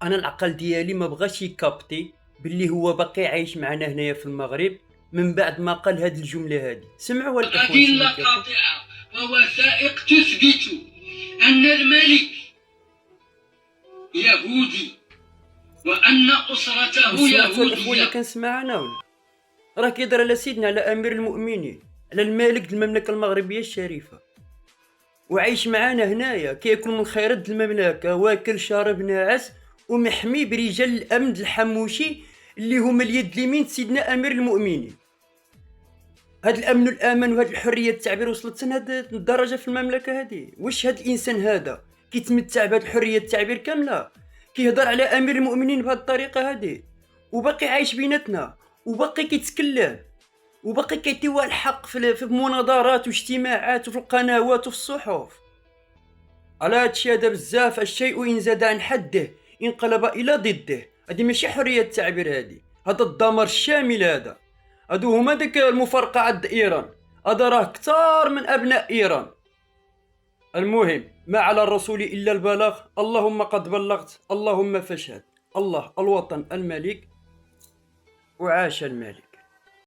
انا العقل ديالي ما بغاش يكابتي باللي هو باقي عايش معنا هنايا في المغرب من بعد ما قال هاد الجمله هادي. سمعوا الاخوان شنو أدلة كيقول. قاطعة ووثائق تثبت أن الملك يهودي وأن أسرته سمعتوا الاخوان اللي يهودية. كنسمع انا ولا؟ راه كيهضر على سيدنا، على امير المؤمنين، على الملك المملكه المغربيه الشريفه، وعايش معانا هنايا كياكل من خيرات المملكه، واكل شارب ناعس، ومحمي برجال الامن الحموشي اللي هما اليد اليمين سيدنا امير المؤمنين. هاد الامن والامان وهاد الحريه التعبير وصلت لهاد الدرجه في المملكه هادي؟ واش هاد الانسان هذا كيتمتع بهاد الحريه التعبير كامله، كيهضر على امير المؤمنين بهاد الطريقه هادي، وباقي عايش بيناتنا، وباقي كيتكلم، وباقي كيعطيوه الحق في مناظرات واجتماعات وفي القنوات وفي الصحف؟ على هادشي هذا بزاف، الشيء ان زاد عن حده انقلب الى ضده. هادي ماشي حريه التعبير، هذا الدمار الشامل. هادو هما ديك المفرقعات د ايران، هذا راه كتار من ابناء ايران. المهم، ما على الرسول الا البلاغ، اللهم قد بلغت، اللهم فاشهد. الله، الوطن، الملك، وعاش الملك.